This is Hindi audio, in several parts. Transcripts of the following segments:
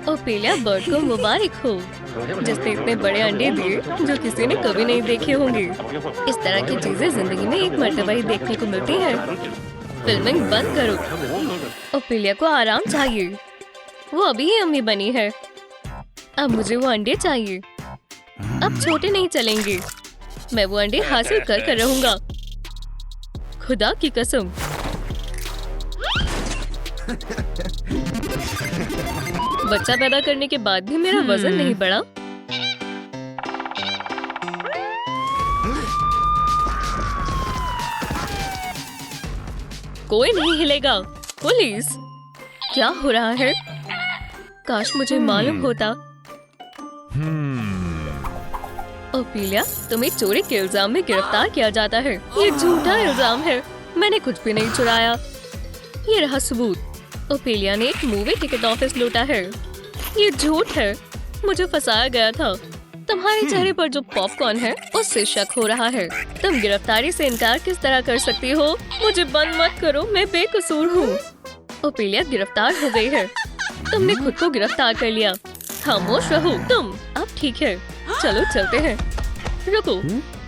ओपेलिया बर्ड को मुबारक हो, जिसने इतने बड़े अंडे दिए जो किसी ने कभी नहीं देखे होंगे। इस तरह की चीजें जिंदगी में एक मर्तबा ही देखने को मिलती है। फिल्मिंग बंद करो। ओपेलिया को आराम चाहिए, वो अभी ही अम्मी बनी है। अब मुझे वो अंडे चाहिए। अब छोटे नहीं चलेंगे, मैं वो अंडे हासिल कर रहूंगा, खुदा की कसम। बच्चा पैदा करने के बाद भी मेरा वजन नहीं बढ़ा। कोई नहीं हिलेगा। पुलिस, क्या हो रहा है? काश मुझे मालूम होता। ओपेलिया, तुम्हें चोरी के इल्जाम में गिरफ्तार किया जाता है। ये झूठा इल्जाम है, मैंने कुछ भी नहीं चुराया। ये रहा सबूत। ओपेलिया ने एक मूवी टिकट ऑफिस लूटा है। ये झूठ है, मुझे फंसाया गया था। तुम्हारे चेहरे पर जो पॉपकॉर्न है उससे शक हो रहा है। तुम गिरफ्तारी से इनकार किस तरह कर सकती हो? मुझे बंद मत करो, मैं बेकसूर हूँ। ओपेलिया गिरफ्तार हो गई है। तुमने खुद को गिरफ्तार कर लिया। खामोश रहो तुम। अब ठीक है, चलो चलते हैं। रुको,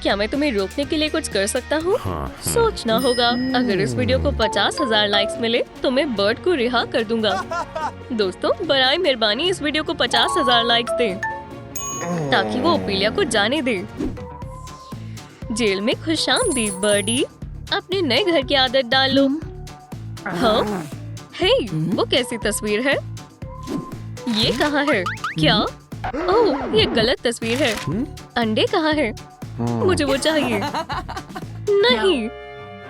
क्या मैं तुम्हें रोकने के लिए कुछ कर सकता हूँ? सोचना होगा। अगर इस वीडियो को 50,000 लाइक्स मिले तो मैं बर्ड को रिहा कर दूंगा। दोस्तों, बराए मेहरबानी इस वीडियो को 50,000 लाइक्स दें ताकि वो ओपेलिया को जाने दे। जेल में खुशामदीद बर्डी, अपने नए घर की आदत डाल लो। हाँ, हे, वो कैसी तस्वीर है? ये कहाँ है? क्या? ओह, ये गलत तस्वीर है। अंडे कहाँ है? मुझे वो चाहिए। नहीं,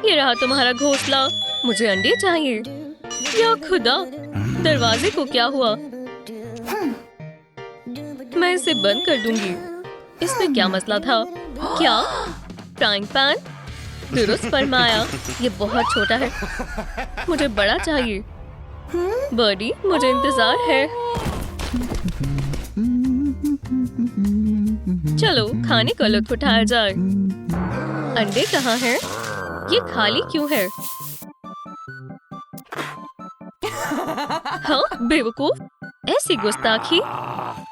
ये रहा तुम्हारा घोंसला। मुझे अंडे चाहिए। या खुदा, दरवाजे को क्या हुआ? मैं इसे बंद कर दूंगी। इसमें क्या मसला था? क्या? Frying pan? दुरुस्त फरमाया। ये बहुत छोटा है, मुझे बड़ा चाहिए। बर्डी, मुझे इंतजार है। चलो खाने का लुत्फ उठाया जाए। अंडे कहाँ हैं? ये खाली क्यों है? हाँ, बेवकूफ, ऐसी गुस्ताखी,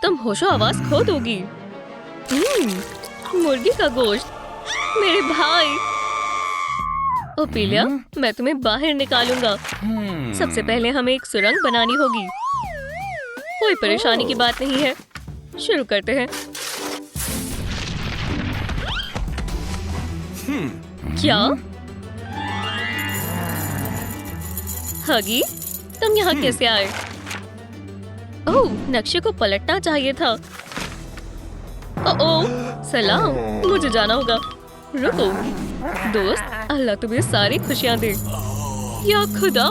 तुम होशो आवाज खो दोगी। मुर्गी का गोश्त, मेरे भाई। ओपेलिया, मैं तुम्हें बाहर निकालूंगा। सबसे पहले हमें एक सुरंग बनानी होगी। कोई परेशानी की बात नहीं है, शुरू करते हैं। क्या? हगी, तुम यहाँ कैसे आए? ओह, नक्शे को पलटना चाहिए था। ओह, सलाम, मुझे जाना होगा। रुको दोस्त, अल्लाह तुम्हें सारी खुशियाँ दे। या खुदा,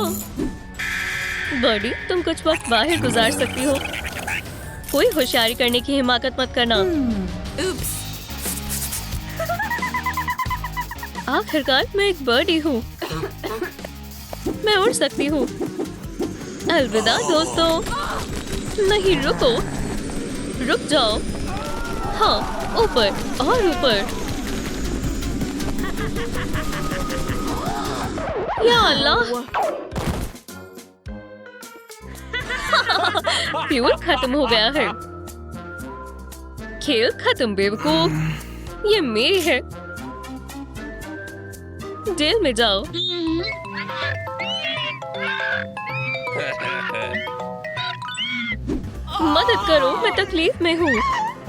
बर्डी, तुम कुछ वक्त बाहर गुजार सकती हो। कोई होशियारी करने की हिमाकत मत करना। आखिरकार मैं एक बर्डी हूँ, मैं उड़ सकती हूँ। अलविदा दोस्तों। नहीं, रुको, रुक जाओ। हाँ, ऊपर और ऊपर। या अल्लाह, फ्यूल खत्म हो गया है। खेल खत्म बेवकूफ, ये मेरी है। जेल में जाओ। मदद करो, मैं तकलीफ में हूँ।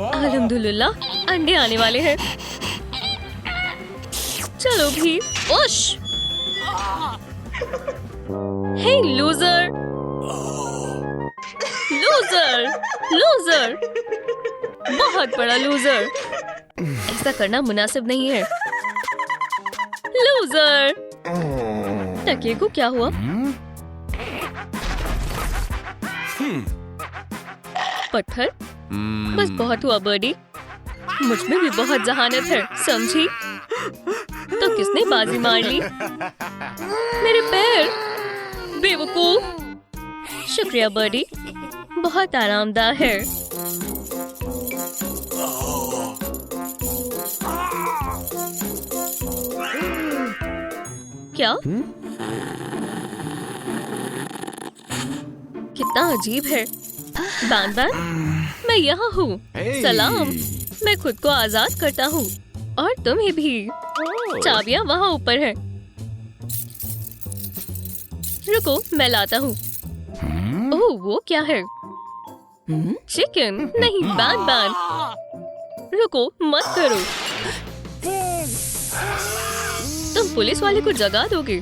अल्हम्दुलिल्लाह, अंडे आने वाले हैं। चलो भी। ओश! हे लूजर, लूजर, लूजर, बहुत बड़ा लूजर। ऐसा करना मुनासिब नहीं है। लूजर, तकिए को क्या हुआ? पत्थर? बस बहुत हुआ बर्डी, मुझ में भी बहुत जहानत है, समझी? तो किसने बाजी मार ली? मेरे पैर, बेवकूफ। शुक्रिया बर्डी, बहुत आरामदाह है। क्या? कितना अजीब है। बैन बैन, मैं यहाँ हूँ। सलाम, मैं खुद को आजाद करता हूँ और तुम्हें भी। चाबियाँ वहाँ ऊपर है। रुको, मैं लाता हूँ। ओह, वो क्या है? चिकन नहीं, बैन बैन। रुको, मत करो। तुम पुलिस वाले को जगा दोगे।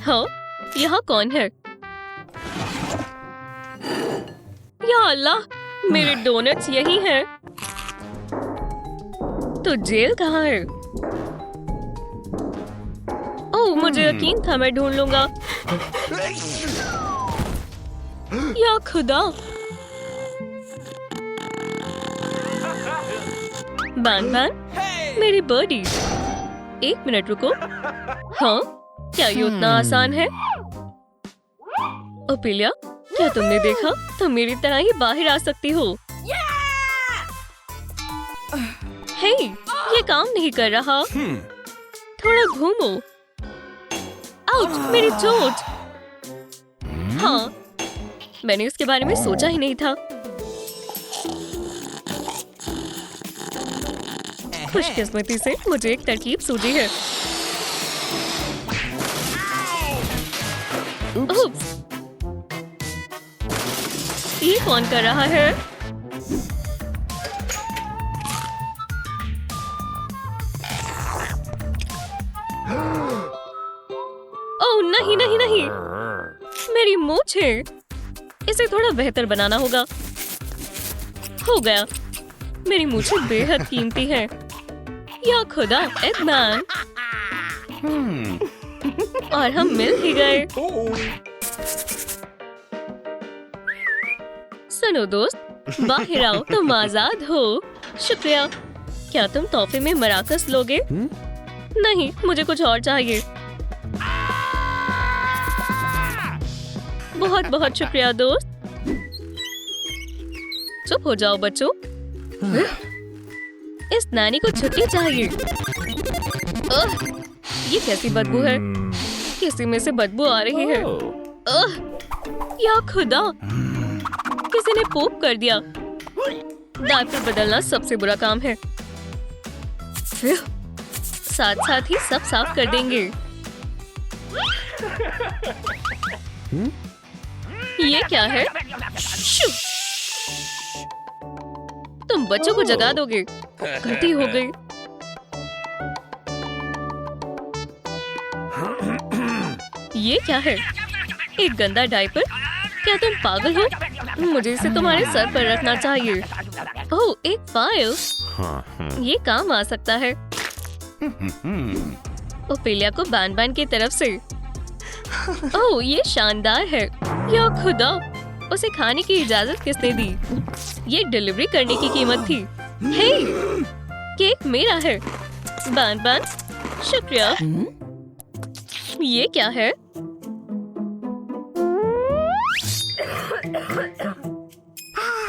हाँ, यहाँ कौन है? या अल्लाह, मेरे डोनट्स यही हैं। तो जेल कहाँ है? ओह, मुझे यकीन था मैं ढूंढ लूंगा। या खुदा! बैन बैन, मेरी बर्डी। 1 मिनट रुको। हाँ, क्या ये उतना आसान है? ओपिलिया, क्या तुमने देखा? तुम मेरी तरह ही बाहर आ सकती हो। हे, ये काम नहीं कर रहा। थोड़ा घूमो। आउच, मेरी चोट। हाँ, मैंने इसके बारे में सोचा ही नहीं था। खुशकिस्मती से मुझे एक तरकीब सूझी है। उप्स, ये कौन कर रहा है? ओह नहीं नहीं नहीं, मेरी मूंछ है। इसे थोड़ा बेहतर बनाना होगा। हो गया, मेरी मूंछें बेहद कीमती है। या खुदा, एगमैन। और हम मिल ही गए। सुनो दोस्त, बाहर आओ, तुम आजाद हो। शुक्रिया। क्या तुम तोहफे में मराकस लोगे? नहीं, मुझे कुछ और चाहिए। बहुत बहुत शुक्रिया दोस्त। चुप हो जाओ बच्चों। इस नानी को छुट्टी चाहिए। ये कैसी बदबू है? किसी में से बदबू आ रही है। या खुदा, किसी ने पोप कर दिया। डायपर बदलना सबसे बुरा काम है। साथ साथ ही सब साफ कर देंगे। ये क्या है? तुम बच्चों को जगा दोगे। गलती हो गई। ये क्या है? एक गंदा डायपर? क्या तुम पागल हो? मुझे इसे तुम्हारे सर पर रखना चाहिए। ओह, एक फाइल। ये काम आ सकता है। ओपेलिया को बैन बैन की तरफ से। ओह, ये शानदार है। या खुदा, उसे खाने की इजाजत किसने दी? ये डिलीवरी करने की कीमत थी। हे, केक मेरा है। बैन बैन, शुक्रिया। ये क्या है?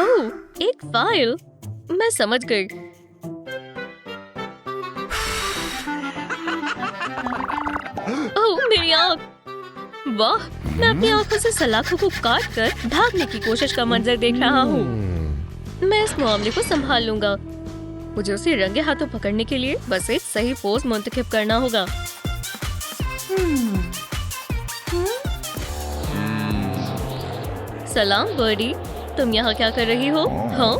ओह, एक फाइल। मैं समझ गई। ओह, मेरी आँख। वाह, मैं अपनी आँखों से सलाखों को काट कर भागने की कोशिश का मंजर देख रहा हूँ। मैं इस मामले को संभाल लूंगा। मुझे उसे रंगे हाथों पकड़ने के लिए बस एक सही पोज मुंतखब करना होगा। सलाम बर्डी, तुम यहाँ क्या कर रही हो? हाँ,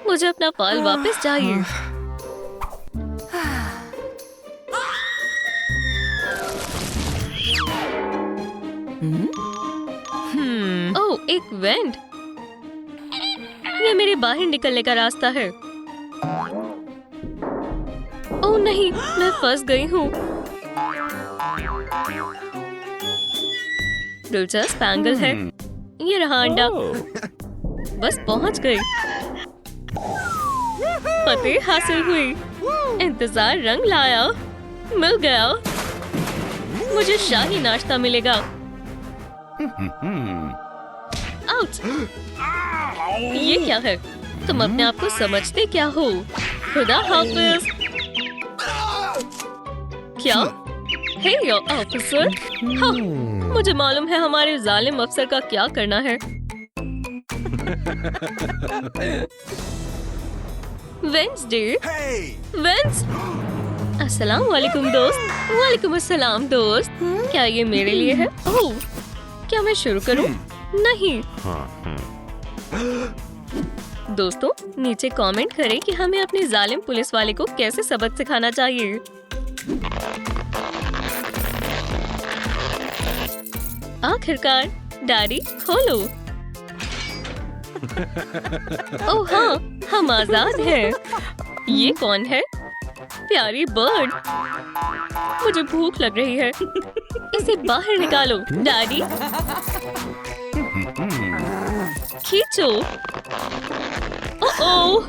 मुझे अपना फाइल वापस चाहिए। ओह, एक वेंट। ये मेरे बाहर निकलने का रास्ता है। ओह नहीं, मैं फंस गई हूँ। दिलचस्प एंगल है। ये रहा अंडा। बस पहुंच गई। फतेह हासिल हुई। इंतजार रंग लाया। मिल गया। मुझे शाही नाश्ता मिलेगा। आउच! ये क्या है? तुम अपने आप को समझते क्या हो? खुदा हाफिज। क्या? हे ऑफिसर, हाँ, मुझे मालूम है हमारे जालिम अफसर का क्या करना है। वेंसडे, अस्सलाम वालेकुम दोस्त। वालेकुम अस्सलाम दोस्त। क्या ये मेरे लिए है? ओह, क्या मैं शुरू करूं? नहीं। दोस्तों, नीचे कमेंट करें कि हमें अपने जालिम पुलिस वाले को कैसे सबक सिखाना चाहिए। आखिरकार, डैडी खोलो। ओह हाँ, हम आजाद हैं। ये कौन है? प्यारी बर्ड। मुझे भूख लग रही है। इसे बाहर निकालो, डैडी। खींचो। ओह,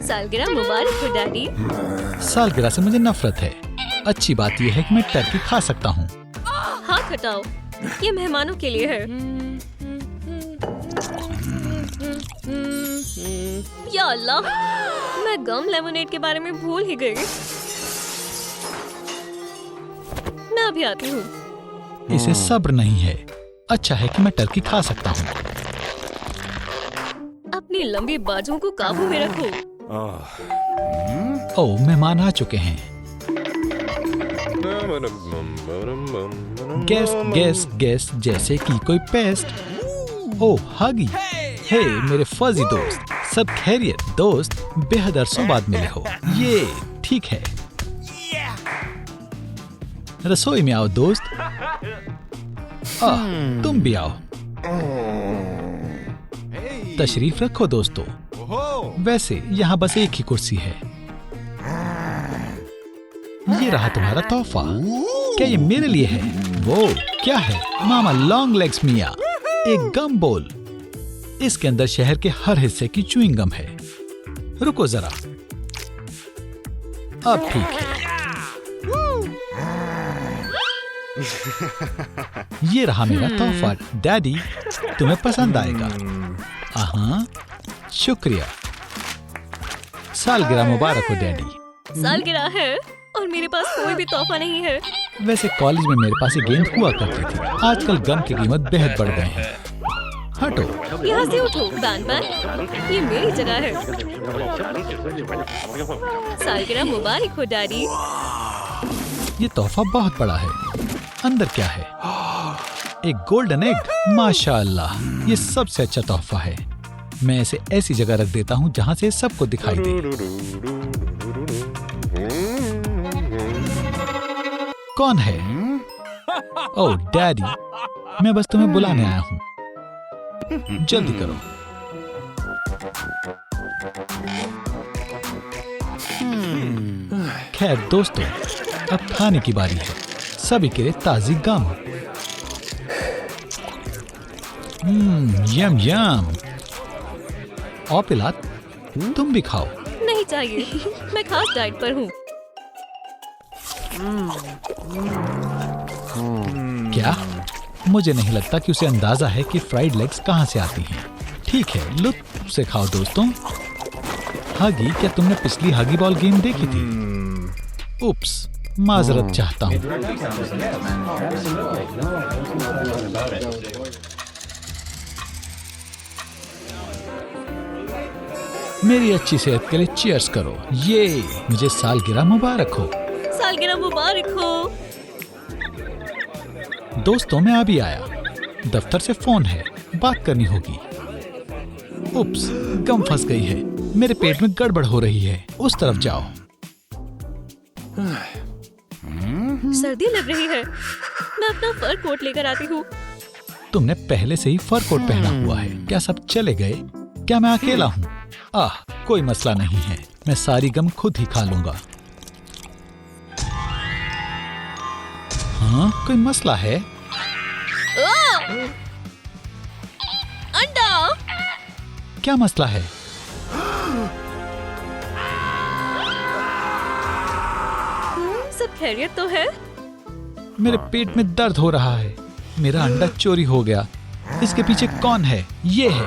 सालगिरह मुबारक हो डैडी। सालगिरह से मुझे नफरत है। अच्छी बात यह है कि मैं टर्की खा सकता हूँ। हाथ हटाओ, ये मेहमानों के लिए है। या अल्लाह, मैं गम लेमोनेड के बारे में भूल ही गई। मैं अभी आती हूँ। इसे सब्र नहीं है। अच्छा है कि मैं टर्की खा सकता हूँ। अपनी लंबी बाजुओं को काबू में रखो। ओह, मेहमान आ चुके हैं। गैस गैस गैस जैसे कि कोई पेस्ट। ओह हगी, हे मेरे फर्जी दोस्त, सब खैरियत दोस्त? बेहद अरसों बाद मिले हो। ये ठीक है। रसोई में आओ दोस्त। तुम भी आओ। तशरीफ रखो दोस्तों। वैसे यहाँ बस एक ही कुर्सी है। ये रहा तुम्हारा तोहफा। क्या ये मेरे लिए है? वो क्या है? मामा लॉन्ग लेग्स मिया, एक गम बोल। इसके अंदर शहर के हर हिस्से की च्युइंग गम है। रुको जरा, अब ठीक है। ये रहा मेरा तोहफा डैडी, तुम्हें पसंद आएगा। हाँ, शुक्रिया। सालगिरह मुबारक हो डैडी। सालगिरह है और मेरे पास कोई भी तोहफा नहीं है। वैसे कॉलेज में मेरे पास एक गेंद हुआ करती थी। आजकल गम की कीमत बेहद बढ़ गए हैं। हटो, यहाँ से उठो बैन बैन, ये मेरी जगह है। सालगिरह मुबारक हो डैडी। ये तोहफा बहुत बड़ा है। अंदर क्या है? एक गोल्डन एग। माशाअल्लाह, ये सबसे अच्छा तोहफा है। मैं इसे ऐसी जगह रख देता हूँ जहाँ से सबको दिखाई दे। कौन है? ओह डैडी, मैं बस तुम्हें बुलाने आया हूँ। जल्दी करो। खैर दोस्तों, अब खाने की बारी है। सभी के लिए ताजी गम। यम यम। और पिलात, तुम भी खाओ। नहीं चाहिए, मैं खास डाइट पर हूँ। क्या? मुझे नहीं लगता कि उसे अंदाजा है कि फ्राइड लेग्स कहाँ से आती हैं। ठीक है, लुत्फ से खाओ दोस्तों। हगी, क्या तुमने पिछली हगी बॉल गेम देखी थी? उप्स, माजरत चाहता हूँ। मेरी अच्छी सेहत के लिए चीयर्स करो। ये मुझे सालगिरह मुबारक हो। सालगिरह मुबारक हो। दोस्तों, मैं अभी आया। दफ्तर से फोन है, बात करनी होगी। उप्स, गम फंस गई है। मेरे पेट में गड़बड़ हो रही है। उस तरफ जाओ। सर्दी लग रही है। मैं अपना फर कोट लेकर आती हूँ। तुमने पहले से ही फर कोट पहना हुआ है। क्या सब चले गए? क्या मैं अकेला हूँ? कोई मसला नहीं है। मैं सारी गम खुद ही खा लूंगा। हाँ, कोई मसला है? अंडा। क्या मसला है? सब खैरियत तो है? मेरे पेट में दर्द हो रहा है। मेरा अंडा चोरी हो गया। इसके पीछे कौन है? ये है।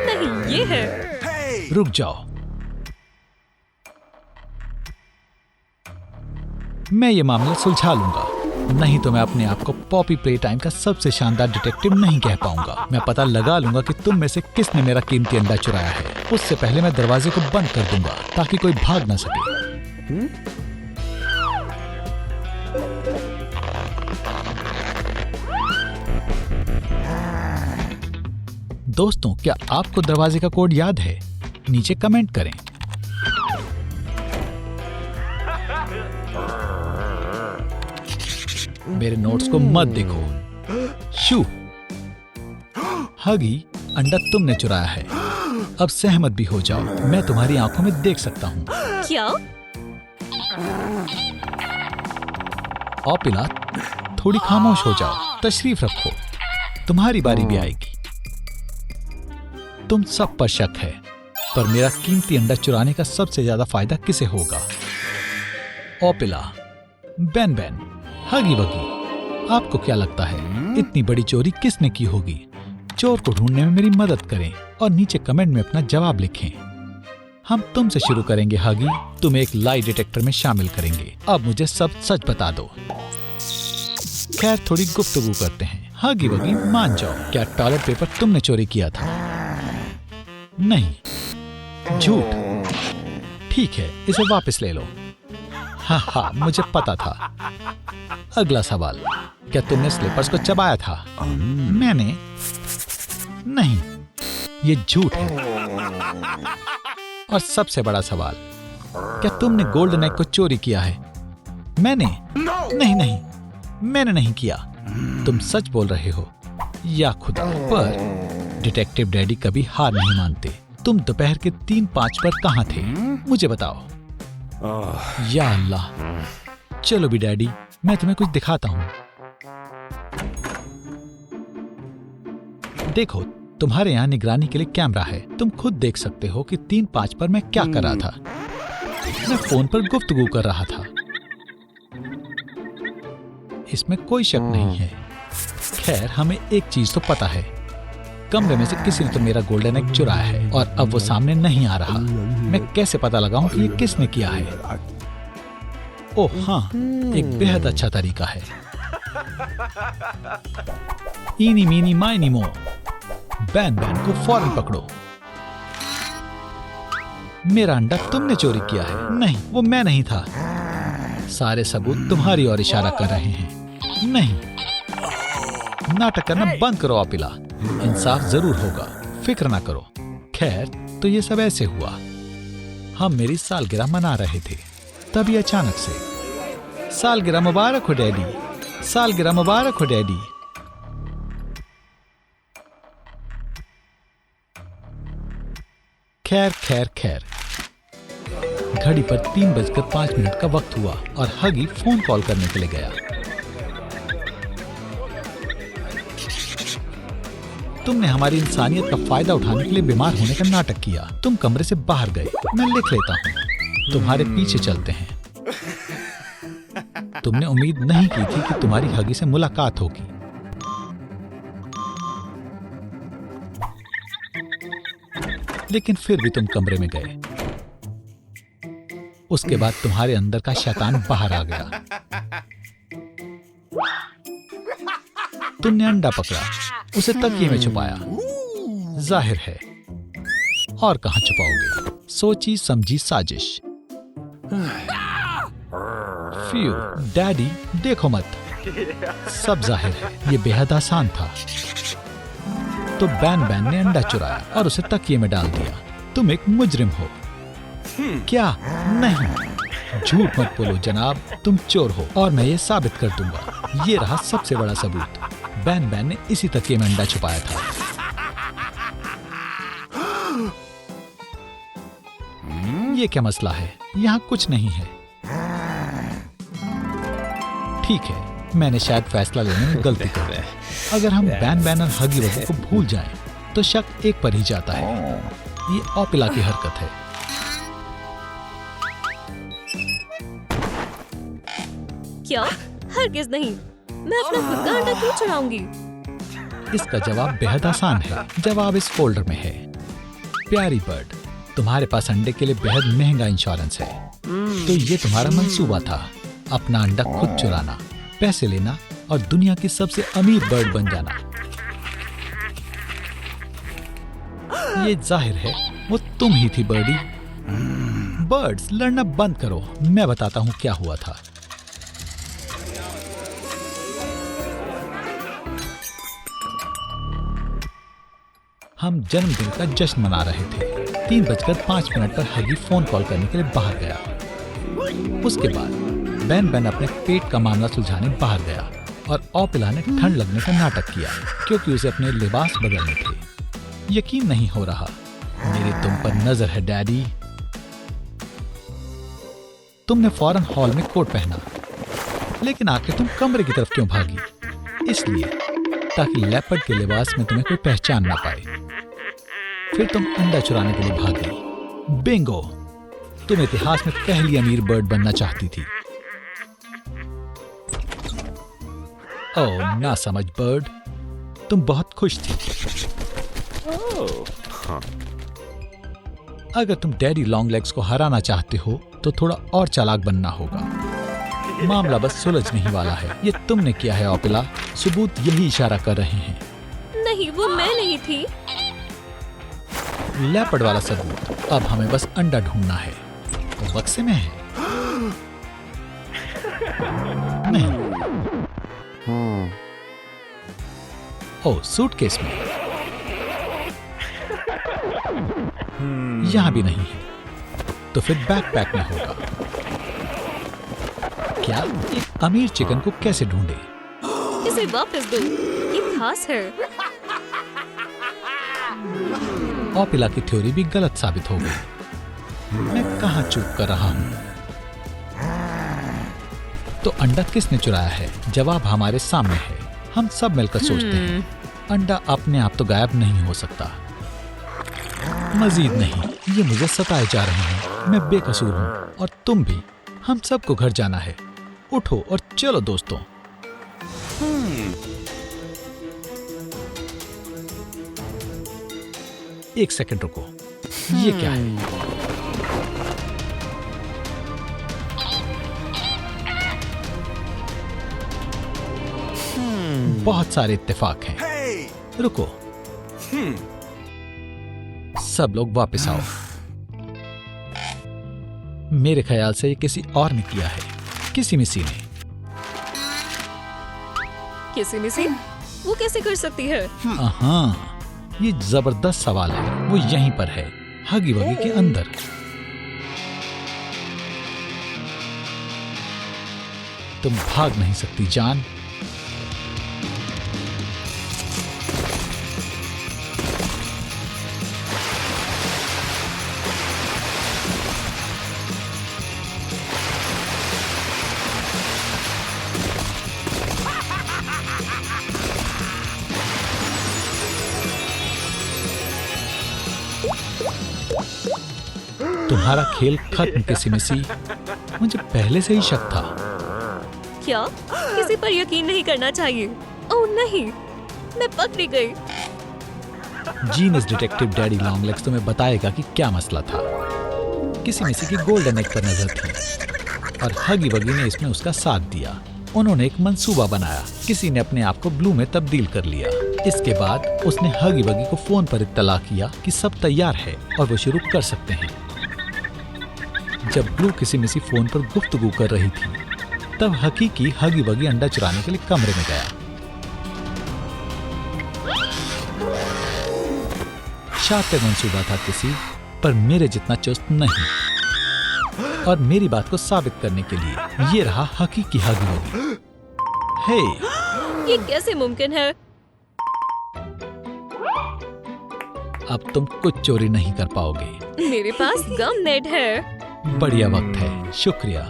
नहीं, ये है। रुक जाओ, मैं ये मामला सुलझा लूंगा। नहीं तो मैं अपने आप को पॉपी प्ले टाइम का सबसे शानदार डिटेक्टिव नहीं कह पाऊंगा। मैं पता लगा लूंगा कि तुम में से किसने मेरा कीमती अंडा चुराया है। उससे पहले मैं दरवाजे को बंद कर दूंगा ताकि कोई भाग ना सके। दोस्तों, क्या आपको दरवाजे का कोड याद है? नीचे कमेंट करें। मेरे नोट्स को मत देखो। शू, हगी, अंडा तुमने चुराया है। अब सहमत भी हो जाओ, मैं तुम्हारी आंखों में देख सकता हूँ। क्या? ओपिला, थोड़ी खामोश हो जाओ, तशरीफ रखो, तुम्हारी बारी भी आएगी। तुम सब पर शक है, पर मेरा कीमती अंडा चुराने का सबसे ज्यादा फायदा किसे होगा? ओपिला, बैन बैन, हगी वगी, आपको क्या लगता है इतनी बड़ी चोरी किसने की होगी? चोर को ढूंढने में मेरी मदद करें और नीचे कमेंट में अपना जवाब लिखें। हम तुमसे शुरू करेंगे हगी, तुम एक लाई डिटेक्टर में शामिल करेंगे। अब मुझे सब सच बता दो। खैर, थोड़ी गुफ्तगू करते हैं। हगी वगी, मान जाओ, क्या टॉयलेट पेपर तुमने चोरी किया था? नहीं। झूठ। ठीक है, इसे वापस ले लो। हाँ, मुझे पता था। अगला सवाल, क्या तुमने स्लीपर्स को चबाया था? मैंने नहीं, ये झूठ है। और सबसे बड़ा सवाल, क्या तुमने गोल्डन एग को चोरी किया है? मैंने नहीं, मैंने नहीं किया। तुम सच बोल रहे हो या खुदा? पर डिटेक्टिव डैडी कभी हार नहीं मानते। तुम दोपहर के 3:05 पर कहाँ थे? मुझे बताओ। या अल्लाह, चलो भी डैडी, मैं तुम्हें कुछ दिखाता हूँ। देखो, तुम्हारे यहाँ निगरानी के लिए कैमरा है। तुम खुद देख सकते हो कि 3:05 पर मैं क्या कर रहा था। मैं फोन पर गुफ्तगू कर रहा था। इसमें कोई शक नहीं है। खैर, हमें एक चीज तो पता है, कमरे में से किसी ने तो मेरा गोल्डन एग चुराया है और अब वो सामने नहीं आ रहा। मैं कैसे पता लगाऊं कि ये किसने किया है? ओह हाँ, एक बेहद अच्छा तरीका है। इनी मीनी माइनी मो, बैन बैन को फौरन पकड़ो। मेरा अंडा तुमने चोरी किया है। नहीं, वो मैं नहीं था। सारे सबूत तुम्हारी ओर इशारा कर रहे हैं। नहीं, नाटक करना बंद करो ओपिला, इंसाफ जरूर होगा, फिक्र ना करो। खैर, तो ये सब ऐसे हुआ। हम मेरी सालगिरह मना रहे थे, तभी अचानक से, सालगिरह मुबारक हो डैडी, सालगिरह मुबारक हो डैडी। खैर, घड़ी पर 3:05 का वक्त हुआ और हगी फोन कॉल करने के लिए गया। तुमने हमारी इंसानियत का फायदा उठाने के लिए बीमार होने का नाटक किया। तुम कमरे से बाहर गए। मैं लिख लेता हूँ, तुम्हारे पीछे चलते हैं। तुमने उम्मीद नहीं की थी कि तुम्हारी हगी से मुलाकात होगी। लेकिन फिर भी तुम कमरे में गए। उसके बाद तुम्हारे अंदर का शैतान बाहर आ गया। तुमने अंडा पकड़ा, उसे तकिए में छुपाया। जाहिर है, और कहां छुपाओगे? सोची समझी साजिश। फ्यू, डैडी देखो मत, सब जाहिर है, ये बेहद आसान था। तो बैन बैन ने अंडा चुराया और उसे तकिए में डाल दिया। तुम एक मुजरिम हो। क्या? नहीं, झूठ मत बोलो जनाब, तुम चोर हो और मैं ये साबित कर दूंगा। ये रहा सबसे बड़ा सबूत। बैन बैन ने इसी तकिए में अंडा छुपाया था। ये क्या मसला है? यहाँ कुछ नहीं है। ठीक है, मैंने शायद फैसला लेने में गलती कर दी। अगर हम बैन बैन और हगी वगी को भूल जाएं, तो शक एक पर ही जाता है। ये ओपिला की हरकत है। क्या? हरगिज़ नहीं। मैं अपना खुद का अंडा क्यों चुराऊंगी? इसका जवाब बेहद आसान है। जवाब इस फोल्डर में है। प्यारी बर्ड, तुम्हारे पास अंडे के लिए बेहद महंगा इंश्योरेंस है। तो ये तुम्हारा मंसूबा था, अपना अंडा खुद चुराना, पैसे लेना और दुनिया की सबसे अमीर बर्ड बन जाना। ये जाहिर है वो तुम ही थी बर्डी। बर्ड्स, लड़ना बंद करो, मैं बताता हूँ क्या हुआ था। हम जन्मदिन का जश्न मना रहे थे। 3:05 पर हगी फोन कॉल करने के लिए बाहर गया। उसके बाद बैन बैन अपने पेट का मामला सुलझाने बाहर गया और ओपिला ने ठंड लगने का नाटक किया क्योंकि उसे अपने लिबास बदलने थे। यकीन नहीं हो रहा, मेरी तुम पर नजर है डैडी। तुमने फौरन हॉल में कोट पहना, लेकिन आखिर तुम कमरे की तरफ क्यों भागी? इसलिए ताकि लेपर्ड के लिबास में तुम्हें कोई पहचान ना पाए। फिर तुम अंडा चुराने के लिए भागी। बिंगो, तुम इतिहास में पहली अमीर बर्ड बनना चाहती थी। ओह, ना समझ बर्ड, तुम बहुत खुश थी। अगर तुम डैडी लॉन्ग लेग्स को हराना चाहते हो तो थोड़ा और चालाक बनना होगा। मामला बस सुलझने ही वाला है। ये तुमने किया है ओपिला, सबूत यही इशारा कर रहे हैं। नहीं, वो मैं नहीं थी। लेपर्ड वाला सबूत। अब हमें बस अंडा ढूंढना है। वो बक्से में है? नहीं। ओह, सूटकेस में। यहां भी नहीं है। तो फिर बैकपैक में होगा। क्या एक अमीर चिकन को कैसे ढूंढे? इसे वापस दो, ये खास है। ओपिला की थ्योरी भी गलत साबित हो गई। मैं कहां चूक कर रहा हूं? तो अंडा किसने चुराया है? जवाब हमारे सामने है। हम सब मिलकर सोचते हैं। अंडा अपने आप तो गायब नहीं हो सकता। मजीद नहीं, ये मुझे सताए जा रहे हैं। मैं बेकसूर हूँ और तुम भी। हम सबको घर जाना है। उठो और चलो दोस्तों। एक सेकंड रुको, ये क्या है? बहुत सारे इत्तेफाक हैं। रुको, सब लोग वापस आओ। मेरे ख्याल से ये किसी और ने किया है, किसी मिसी ने। किसी मिसी? वो कैसे कर सकती है? हाँ, ये जबरदस्त सवाल है। वो यहीं पर है, हगी वगी के अंदर। तुम भाग नहीं सकती जान। तुम्हारा खेल खत्म किसी मिसी। मुझे पहले से ही शक था। क्या? किसी पर यकीन नहीं करना चाहिए। ओह नहीं, मैं पकड़ी गई। Genius detective daddy long legs तुम्हें बताएगा कि क्या मसला था। किसी मिसी की गोल्डन एग पर नजर थी और हगी वगी ने इसमें उसका साथ दिया। उन्होंने एक मंसूबा बनाया। किसी ने अपने आप को ब्लू में तब्दील कर लिया। इसके बाद उसने हगी वगी को फोन पर इत्तला किया कि सब तैयार है और वो शुरू कर सकते हैं। जब ब्लू किसी मिसी फोन पर गुफ्तगू कर रही थी, तब हकीकी हगी वगी अंडा चुराने के लिए कमरे में गया। शातिर मंसूबा था किसी, पर मेरे जितना चुस्त नहीं। और मेरी बात को साबित करने के लिए ये रहा हकीकी हगी वगी। हे, ये कैसे मुमकिन है? अब तुम कुछ चोरी नहीं कर पाओगे। मेरे पास गम नेट है। बढ़िया वक्त है, शुक्रिया।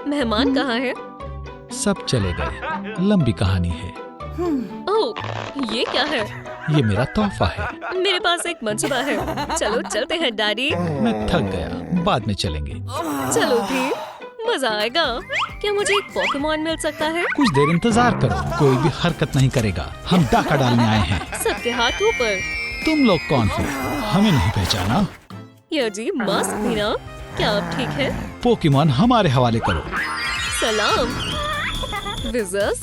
मेहमान कहाँ है? सब चले गए। लंबी कहानी है। ओह, ये क्या है? ये मेरा तोहफा है। मेरे पास एक मंसूबा है। चलो चलते हैं डैडी। मैं थक गया, बाद में चलेंगे। चलो भी, मजा आएगा। क्या मुझे एक पोकेमॉन मिल सकता है? कुछ देर इंतजार करो, कोई भी हरकत नहीं करेगा। हम डाका डालने आए हैं। सबके हाथ ऊपर। तुम लोग कौन हो? हमें नहीं पहचाना? ये अजीब मास्क भी ना। क्या अब ठीक है? पोकेमॉन हमारे हवाले करो। सलाम विजर्स।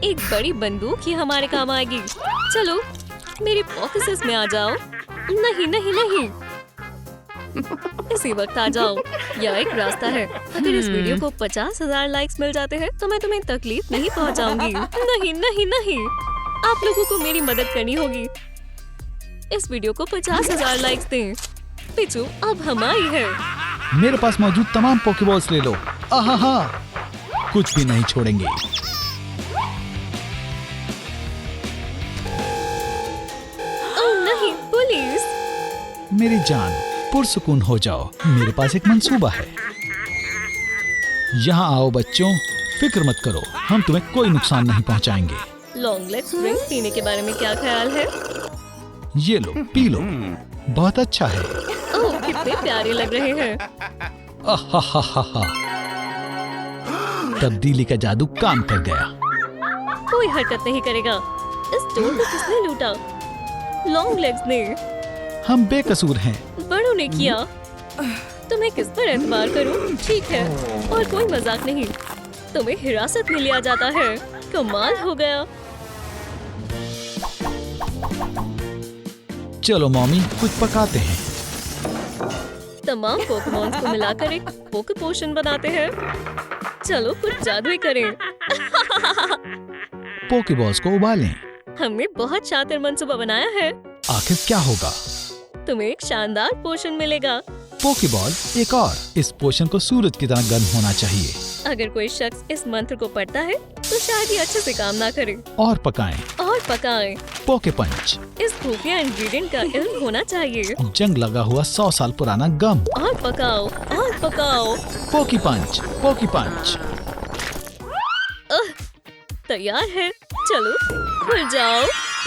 एक बड़ी बंदूक ही हमारे काम आएगी। चलो मेरी ऑफिस में आ जाओ। नहीं नहीं नहीं, इसी वक्त आ जाओ। यह एक रास्ता है। अगर इस वीडियो को 50,000 लाइक्स मिल जाते हैं तो मैं तुम्हें तकलीफ नहीं पहुंचाऊंगी। नहीं नहीं नहीं, आप लोगों को मेरी मदद करनी होगी। इस वीडियो को 50,000 लाइक्स दें। पिचू अब हमारी है। मेरे पास मौजूद तमाम पोकेबॉल्स ले लो। आहा, कुछ भी नहीं छोड़ेंगे। ओह नहीं, पुलिस। मेरी जान, पुरसुकून हो जाओ। मेरे पास एक मंसूबा है। यहाँ आओ बच्चों, फिक्र मत करो, हम तुम्हें कोई नुकसान नहीं पहुँचाएंगे। लॉन्ग लेग स्प्रिंग पीने के बारे में क्या ख्याल है? ये लो, पी लो, बहुत अच्छा है। ओह कितने प्यारे लग रहे हैं। आहा, तब्दीली का जादू काम कर गया। कोई हरकत नहीं करेगा। इस स्टोर को किसने लूटा? लॉन्ग लेग्स ने। हम बेकसूर हैं। बड़ों ने किया। तुम्हें किस पर एतबार करूं? ठीक है, और कोई मजाक नहीं। तुम्हें हिरासत में लिया जाता है। कमाल हो गया। चलो मॉमी, कुछ पकाते हैं। तमाम पोकेमॉन्स को मिलाकर एक पोके पोशन बनाते हैं। चलो कुछ जादू ही करें। पोकेबॉल्स को उबालें। हमने बहुत शातिर मंसूबा बनाया है। आखिर क्या होगा? तुम्हें एक शानदार पोशन मिलेगा। पोकेबॉल एक और। इस पोशन को सूरज की तरह गर्म होना चाहिए। अगर कोई शख्स इस मंत्र को पढ़ता है तो शायद ये अच्छे से काम ना करे। और पकाएं। और पकाएं। पोके पंच। इस खुफिया इंग्रेडिएंट का इल्म होना चाहिए। जंग लगा हुआ 100 साल पुराना गम। और पकाओ और पकाओ। पोकी पंच, पोकी पंच। तैयार है। चलो खुल जाओ।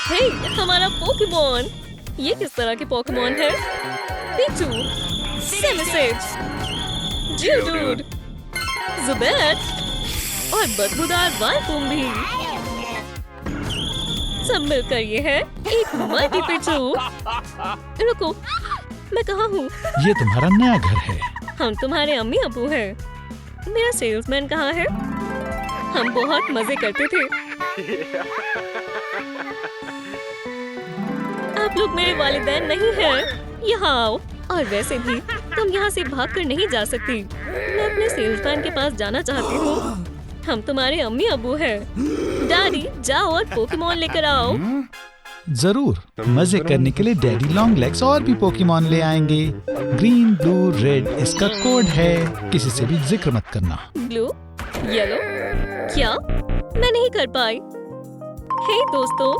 हे, हमारा पोकेमॉन। ये किस तरह के पोकेमॉन है? पिचू, सेमिसेज, जियोडूड, ज़ुबैट और बदबूदार वाइपूम भी। सब मिलकर ये है एक मल्टी पिचू। रुको, मैं कहाँ हूँ? ये तुम्हारा नया घर है। हम तुम्हारे अम्मी अबू हैं। मेरा सेल्समैन कहाँ है? हम बहुत मजे करते थे। आप लोग मेरे वालिदैन नहीं हैं। यहाँ आओ। और वैसे भी तुम यहाँ से भागकर नहीं जा सकती। मैं अपने सेल्समैन के पास जाना चाहती हूँ। हम तुम्हारे अम्मी अबू हैं। डैडी जाओ और पोकेमॉन लेकर आओ। जरूर, मजे करने के लिए डैडी लॉन्ग लेग्स और भी पोकेमॉन ले आएंगे। ग्रीन, ब्लू, रेड इसका कोड है। किसी से भी जिक्र मत करना। ब्लू, येलो, क्या? मैं नहीं कर पाई। हे दोस्तों,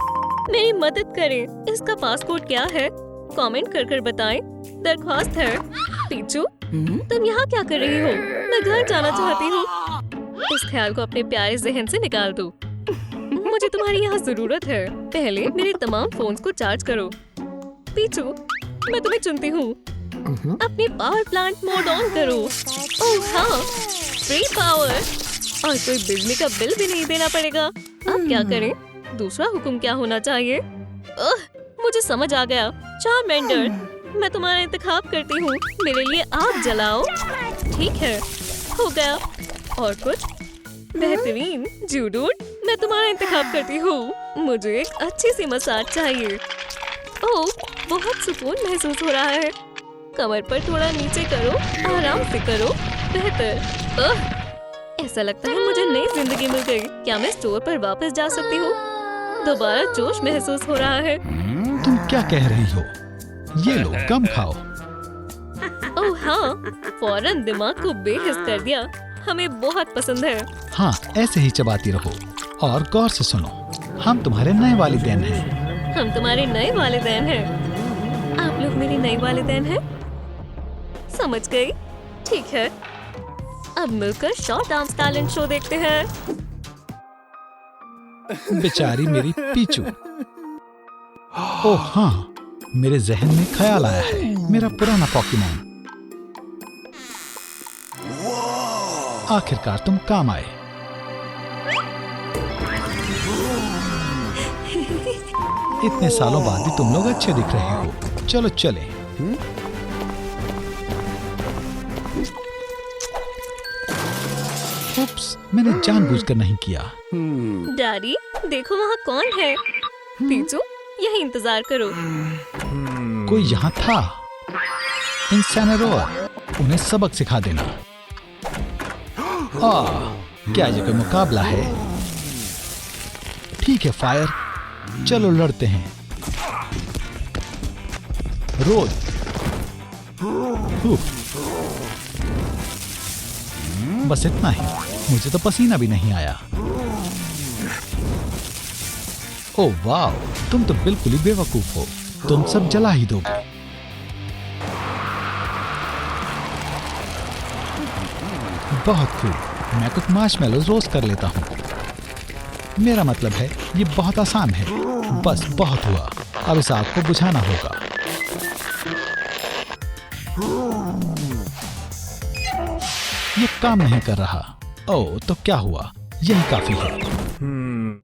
मेरी मदद करें। इसका पासकोड क्या है? कमेंट कर बताएं। दरख्वास्त है। पीचू, तुम यहाँ क्या कर रही हो? मैं घर जाना चाहती हूँ। इस ख्याल को अपने प्यारे जहन से निकाल दो। मुझे तुम्हारी यहाँ जरूरत है। पहले मेरे तमाम फोन्स को चार्ज करो। पीचू, मैं तुम्हें चुनती हूँ। अपने पावर प्लांट मोड ऑन करो। ओह हाँ, फ्री पावर। और कोई बिजली का बिल भी नहीं देना पड़ेगा। अब क्या करें? दूसरा हुक्म क्या होना चाहिए? मुझे समझ आ गया। चार्मेंडर, मैं तुम्हारा इंतखाब करती हूँ। मेरे लिए आग जलाओ। ठीक है, हो गया। और कुछ? बेहतरीन। जियोडूड, मैं तुम्हारा इंतखाब करती हूँ। मुझे एक अच्छी सी मसाज चाहिए। ओह, बहुत सुकून महसूस हो रहा है। कमर पर थोड़ा नीचे करो, आराम से करो। बेहतर। ऐसा लगता है मुझे नई जिंदगी मिल गई। क्या मैं स्टोर पर वापस जा सकती हूँ? दोबारा जोश महसूस हो रहा है। तुम क्या कह रही हो? ये लो, गम खाओ। ओह हाँ, फौरन दिमाग को बेहिस कर दिया। हमें बहुत पसंद है। हाँ, ऐसे ही चबाती रहो। और गौर से सुनो, हम तुम्हारे नए वालिदैन हैं। हम तुम्हारे नए वालिदैन हैं। आप लोग मेरी नई वालिदैन हैं? समझ गई। ठीक है, अब मिलकर शॉर्ट डांस टैलेंट शो देखते हैं। बेचारी मेरी पीचू। ओह हाँ, मेरे जहन में ख्याल आया है। मेरा पुराना पोकेमॉन। आखिरकार तुम काम आए। इतने सालों बाद भी तुम लोग अच्छे दिख रहे हो। चलो चले। उप्स, मैंने जानबूझकर नहीं किया। डैडी देखो वहाँ कौन है। पीचू यही इंतजार करो। कोई यहाँ था। इंसेनेरोर, उन्हें सबक सिखा देना। क्या ये कोई मुकाबला है? ठीक है फायर, चलो लड़ते हैं। रोड। बस इतना ही, मुझे तो पसीना भी नहीं आया। ओह वाह, तुम तो बिल्कुल ही बेवकूफ हो। तुम सब जला ही दोगे। बहुत खूब, मैं कुछ मार्शमेलोज रोस्ट कर लेता हूँ। मेरा मतलब है ये बहुत आसान है। बस बहुत हुआ, अब इस आग को बुझाना होगा। ये काम नहीं कर रहा। ओह तो क्या हुआ, यही काफी है।